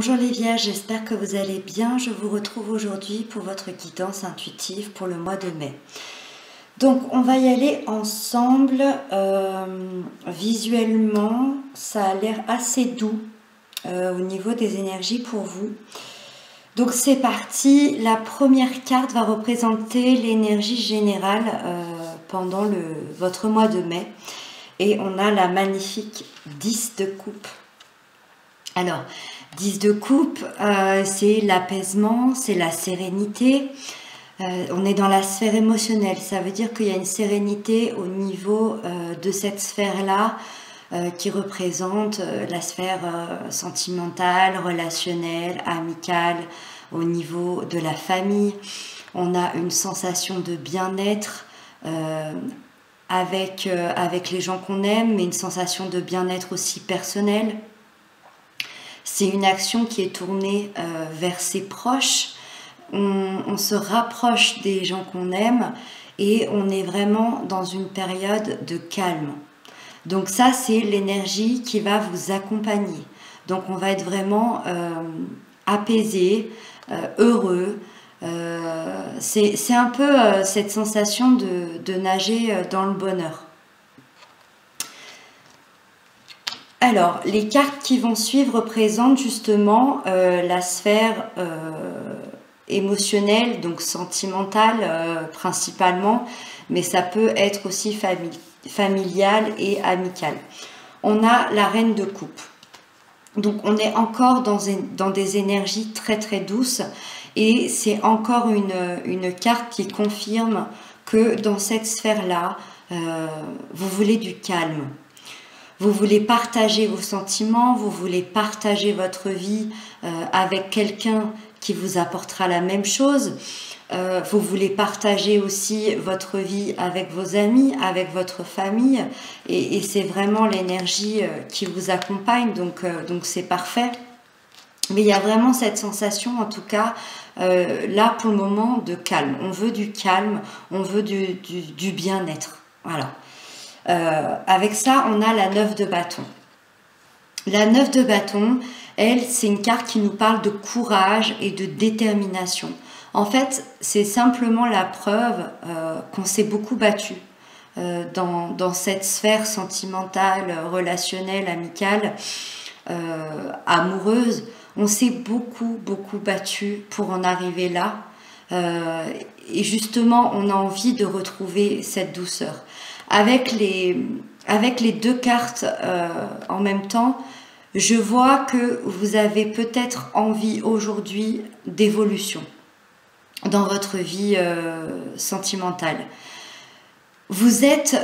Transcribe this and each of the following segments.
Bonjour les Vierges, j'espère que vous allez bien. Je vous retrouve aujourd'hui pour votre guidance intuitive pour le mois de mai. Donc on va y aller ensemble. Visuellement, ça a l'air assez doux au niveau des énergies pour vous. Donc c'est parti. La première carte va représenter l'énergie générale pendant votre mois de mai. Et on a la magnifique 10 de coupe. Alors, 10 de coupe, c'est l'apaisement, c'est la sérénité. On est dans la sphère émotionnelle. Ça veut dire qu'il y a une sérénité au niveau de cette sphère-là qui représente la sphère sentimentale, relationnelle, amicale, au niveau de la famille. On a une sensation de bien-être avec les gens qu'on aime, mais une sensation de bien-être aussi personnelle. C'est une action qui est tournée vers ses proches. On se rapproche des gens qu'on aime et on est vraiment dans une période de calme. Donc ça, c'est l'énergie qui va vous accompagner. Donc on va être vraiment apaisé, heureux. C'est un peu cette sensation de nager dans le bonheur. Alors, les cartes qui vont suivre représentent justement la sphère émotionnelle, donc sentimentale principalement, mais ça peut être aussi familiale et amicale. On a la reine de coupe. Donc on est encore dans des énergies très très douces et c'est encore une carte qui confirme que dans cette sphère-là, vous voulez du calme. Vous voulez partager vos sentiments, vous voulez partager votre vie avec quelqu'un qui vous apportera la même chose. Vous voulez partager aussi votre vie avec vos amis, avec votre famille. Et c'est vraiment l'énergie qui vous accompagne, donc c'est parfait. Mais il y a vraiment cette sensation, en tout cas, là pour le moment, de calme. On veut du calme, on veut du bien-être. Voilà. Avec ça, on a la 9 de bâton. La 9 de bâton, elle, c'est une carte qui nous parle de courage et de détermination. En fait, c'est simplement la preuve qu'on s'est beaucoup battu dans cette sphère sentimentale, relationnelle, amicale, amoureuse. On s'est beaucoup battu pour en arriver là. Et justement, on a envie de retrouver cette douceur. Avec les deux cartes en même temps, je vois que vous avez peut-être envie aujourd'hui d'évolution dans votre vie sentimentale. Vous êtes,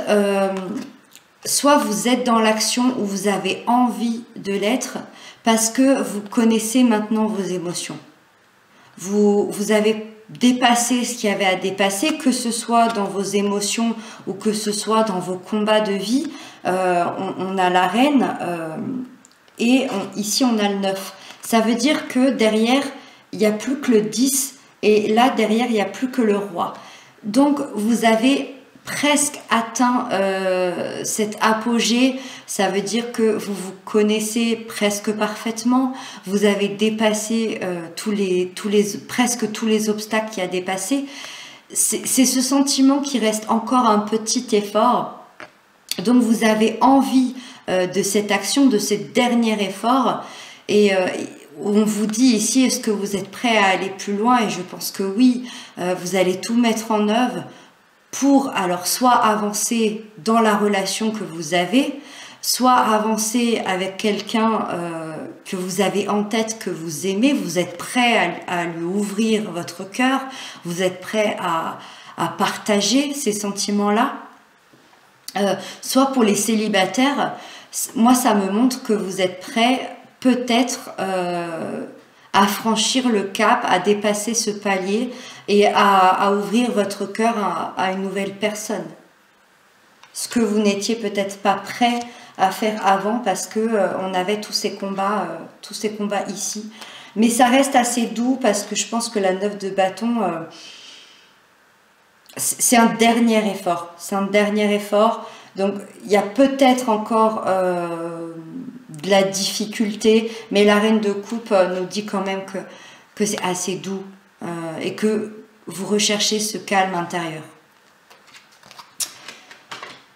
soit vous êtes dans l'action où vous avez envie de l'être parce que vous connaissez maintenant vos émotions. Vous avez dépasser ce qu'il y avait à dépasser, que ce soit dans vos émotions ou que ce soit dans vos combats de vie. On a la reine et ici on a le 9. Ça veut dire que derrière, il n'y a plus que le 10 et là derrière, il n'y a plus que le roi. Donc vous avez presque atteint cet apogée. Ça veut dire que vous vous connaissez presque parfaitement, vous avez dépassé presque tous les obstacles qu'il y a dépassés. C'est ce sentiment qui reste encore un petit effort. Donc vous avez envie de cette action, de ce dernier effort, et on vous dit ici, est-ce que vous êtes prêt à aller plus loin? Et je pense que oui, vous allez tout mettre en œuvre pour alors soit avancer dans la relation que vous avez, soit avancer avec quelqu'un que vous avez en tête, que vous aimez, vous êtes prêt à lui ouvrir votre cœur, vous êtes prêt à partager ces sentiments-là. Soit pour les célibataires, moi ça me montre que vous êtes prêt peut-être à franchir le cap, à dépasser ce palier et à ouvrir votre cœur à une nouvelle personne. Ce que vous n'étiez peut-être pas prêt à faire avant parce que on avait tous ces combats ici. Mais ça reste assez doux parce que je pense que la 9 de bâton, c'est un dernier effort. C'est un dernier effort. Donc il y a peut-être encore de la difficulté, mais la reine de coupe nous dit quand même que c'est assez doux et que vous recherchez ce calme intérieur.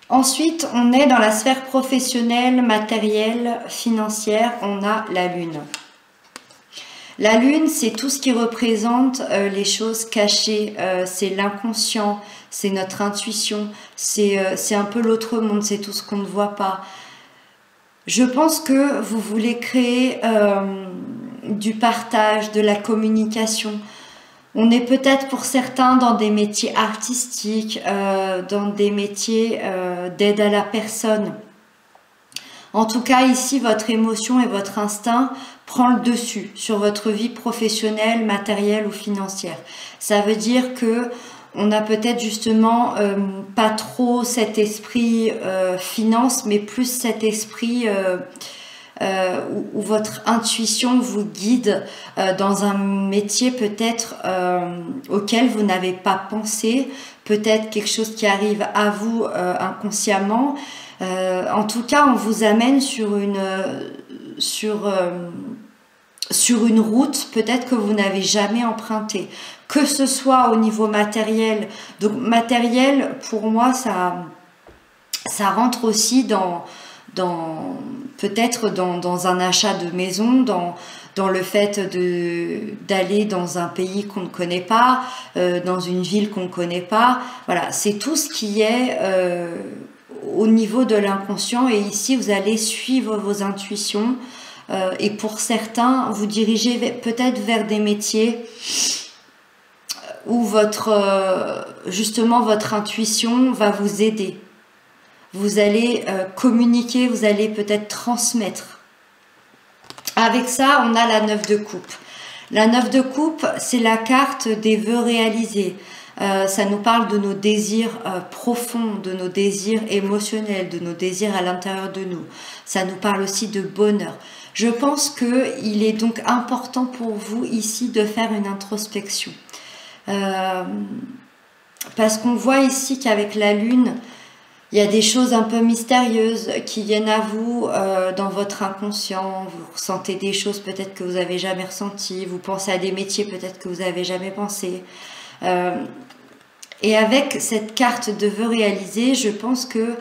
Ensuite, on est dans la sphère professionnelle, matérielle, financière, on a la Lune. La Lune, c'est tout ce qui représente les choses cachées, c'est l'inconscient, c'est notre intuition, c'est un peu l'autre monde, c'est tout ce qu'on ne voit pas. Je pense que vous voulez créer du partage, de la communication. On est peut-être pour certains dans des métiers artistiques, dans des métiers d'aide à la personne. En tout cas, ici, votre émotion et votre instinct prend le dessus sur votre vie professionnelle, matérielle ou financière. Ça veut dire que on a peut-être justement pas trop cet esprit finance, mais plus cet esprit où votre intuition vous guide dans un métier peut-être auquel vous n'avez pas pensé, peut-être quelque chose qui arrive à vous inconsciemment. En tout cas, on vous amène sur une route peut-être que vous n'avez jamais empruntée, que ce soit au niveau matériel. Donc matériel, pour moi, ça rentre aussi peut-être dans un achat de maison, dans le fait d'aller dans un pays qu'on ne connaît pas, dans une ville qu'on ne connaît pas. Voilà, c'est tout ce qui est au niveau de l'inconscient, et ici vous allez suivre vos intuitions et pour certains vous dirigez peut-être vers des métiers où justement votre intuition va vous aider. Vous allez communiquer, vous allez peut-être transmettre. Avec ça, on a la 9 de coupe. La 9 de coupe, c'est la carte des vœux réalisés. Ça nous parle de nos désirs profonds, de nos désirs émotionnels, de nos désirs à l'intérieur de nous. Ça nous parle aussi de bonheur. Je pense qu'il est donc important pour vous ici de faire une introspection. Parce qu'on voit ici qu'avec la Lune, il y a des choses un peu mystérieuses qui viennent à vous dans votre inconscient. Vous ressentez des choses peut-être que vous n'avez jamais ressenties. Vous pensez à des métiers peut-être que vous n'avez jamais pensé. Et avec cette carte de vœux réalisés, je pense que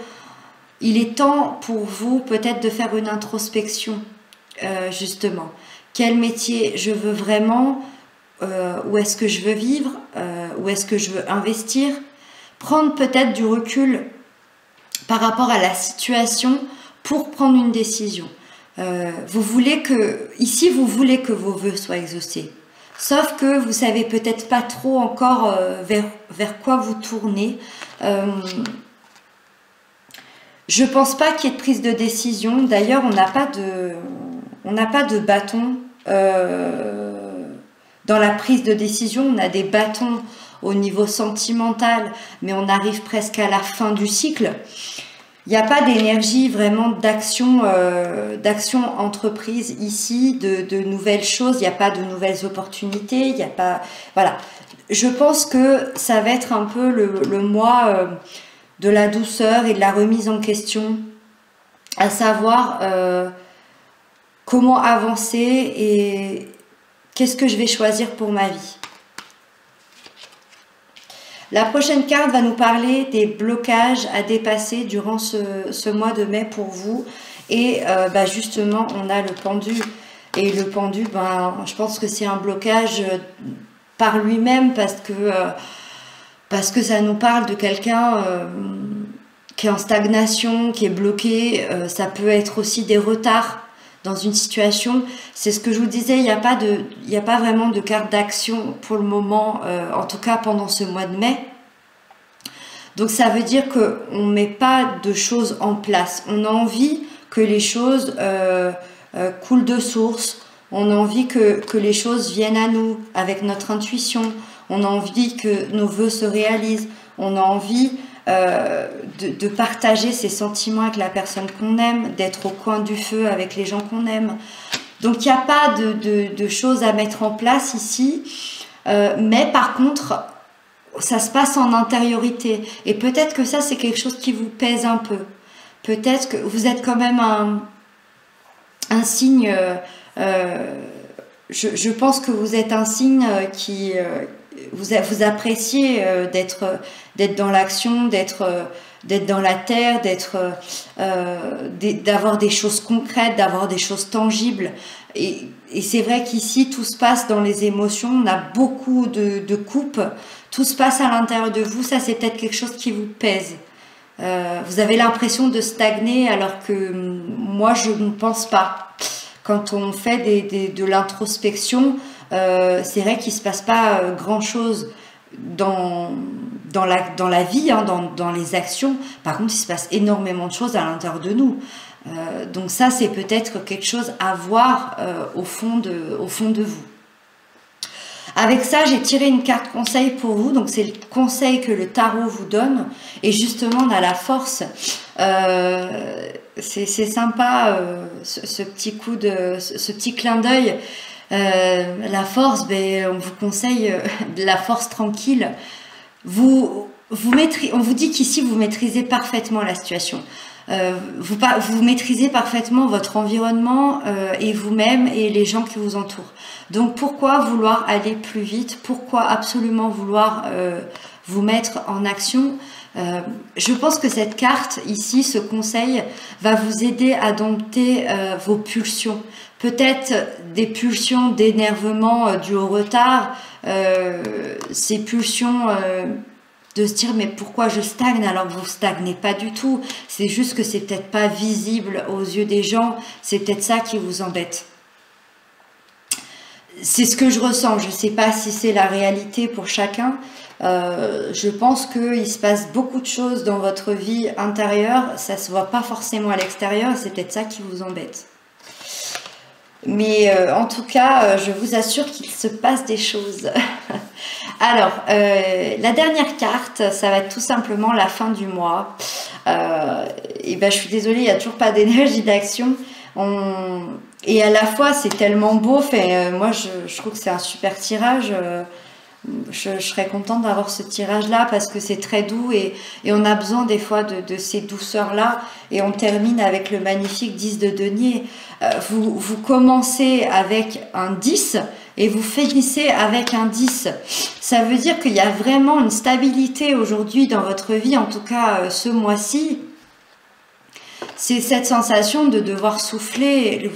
il est temps pour vous peut-être de faire une introspection, justement. Quel métier je veux vraiment, où est-ce que je veux vivre, où est-ce que je veux investir, prendre peut-être du recul par rapport à la situation pour prendre une décision. Vous voulez que vos vœux soient exaucés. Sauf que vous savez peut-être pas trop encore vers quoi vous tournez. Je pense pas qu'il y ait de prise de décision. D'ailleurs, on n'a pas de bâton dans la prise de décision. On a des bâtons au niveau sentimental, mais on arrive presque à la fin du cycle. Il n'y a pas d'énergie vraiment d'action entreprise ici, de nouvelles choses, il n'y a pas de nouvelles opportunités, il n'y a pas... Voilà. Je pense que ça va être un peu le mois de la douceur et de la remise en question, à savoir comment avancer et qu'est-ce que je vais choisir pour ma vie. La prochaine carte va nous parler des blocages à dépasser durant ce mois de mai pour vous. Et justement, on a le pendu. Et le pendu, je pense que c'est un blocage par lui-même parce que ça nous parle de quelqu'un qui est en stagnation, qui est bloqué. Ça peut être aussi des retards dans une situation. C'est ce que je vous disais, il n'y a pas vraiment de carte d'action pour le moment, en tout cas pendant ce mois de mai. Donc ça veut dire qu'on ne met pas de choses en place. On a envie que les choses coulent de source. On a envie que les choses viennent à nous avec notre intuition. On a envie que nos vœux se réalisent. On a envie de partager ses sentiments avec la personne qu'on aime, d'être au coin du feu avec les gens qu'on aime. Donc il n'y a pas de choses à mettre en place ici, mais par contre ça se passe en intériorité, et peut-être que ça c'est quelque chose qui vous pèse un peu. Peut-être que vous êtes quand même un signe, je pense que vous êtes un signe qui, vous appréciez d'être dans l'action, d'être dans la terre, d'avoir des choses concrètes, d'avoir des choses tangibles. Et c'est vrai qu'ici, tout se passe dans les émotions, on a beaucoup de coupes, tout se passe à l'intérieur de vous, ça c'est peut-être quelque chose qui vous pèse. Vous avez l'impression de stagner alors que moi je ne pense pas. Quand on fait de l'introspection, c'est vrai qu'il ne se passe pas grand-chose dans la vie, hein, dans les actions. Par contre, il se passe énormément de choses à l'intérieur de nous. Donc ça, c'est peut-être quelque chose à voir au fond de vous. Avec ça, j'ai tiré une carte conseil pour vous. Donc, c'est le conseil que le tarot vous donne. Et justement, on a la force. C'est sympa, ce petit clin d'œil. La force, ben, on vous conseille de la force tranquille. On vous dit qu'ici, vous maîtrisez parfaitement la situation. Vous maîtrisez parfaitement votre environnement et vous-même et les gens qui vous entourent. Donc pourquoi vouloir aller plus vite? Pourquoi absolument vouloir vous mettre en action? Je pense que cette carte ici, ce conseil, va vous aider à dompter vos pulsions. Peut-être des pulsions d'énervement dues au retard, ces pulsions... de se dire mais pourquoi je stagne alors que vous stagnez pas du tout, c'est juste que c'est peut-être pas visible aux yeux des gens, c'est peut-être ça qui vous embête. C'est ce que je ressens, je sais pas si c'est la réalité pour chacun, je pense qu'il se passe beaucoup de choses dans votre vie intérieure, ça se voit pas forcément à l'extérieur, c'est peut-être ça qui vous embête. Mais en tout cas, je vous assure qu'il se passe des choses. Alors, la dernière carte, ça va être tout simplement la fin du mois. Et ben, je suis désolée, il n'y a toujours pas d'énergie d'action. Et à la fois, c'est tellement beau. Moi, je trouve que c'est un super tirage. Je serais contente d'avoir ce tirage-là parce que c'est très doux et on a besoin des fois de ces douceurs-là. Et on termine avec le magnifique 10 de denier. Vous commencez avec un 10 et vous finissez avec un 10. Ça veut dire qu'il y a vraiment une stabilité aujourd'hui dans votre vie, en tout cas ce mois-ci. C'est cette sensation de devoir souffler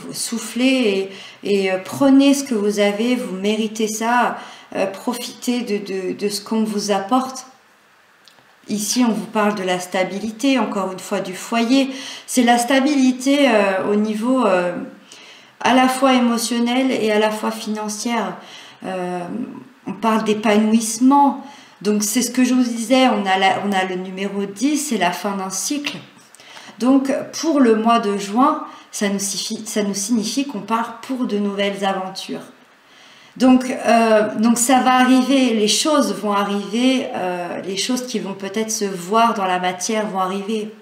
et prenez ce que vous avez, vous méritez ça, profitez de ce qu'on vous apporte. Ici, on vous parle de la stabilité, encore une fois, du foyer. C'est la stabilité au niveau à la fois émotionnel et à la fois financière. On parle d'épanouissement. Donc, c'est ce que je vous disais, on a le numéro 10, c'est la fin d'un cycle. Donc, pour le mois de juin, ça nous signifie qu'on part pour de nouvelles aventures. Donc ça va arriver, les choses vont arriver, les choses qui vont peut-être se voir dans la matière vont arriver.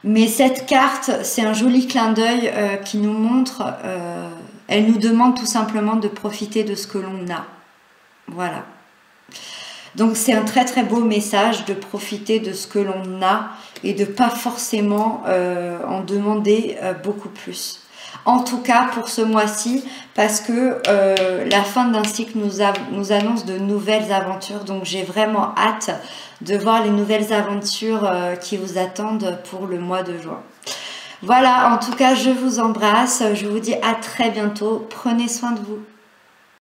Mais cette carte, c'est un joli clin d'œil qui nous montre, elle nous demande tout simplement de profiter de ce que l'on a. Voilà. Donc c'est un très très beau message de profiter de ce que l'on a et de pas forcément en demander beaucoup plus. En tout cas pour ce mois-ci, parce que la fin d'un cycle nous annonce de nouvelles aventures. Donc j'ai vraiment hâte de voir les nouvelles aventures qui vous attendent pour le mois de juin. Voilà, en tout cas je vous embrasse, je vous dis à très bientôt, prenez soin de vous.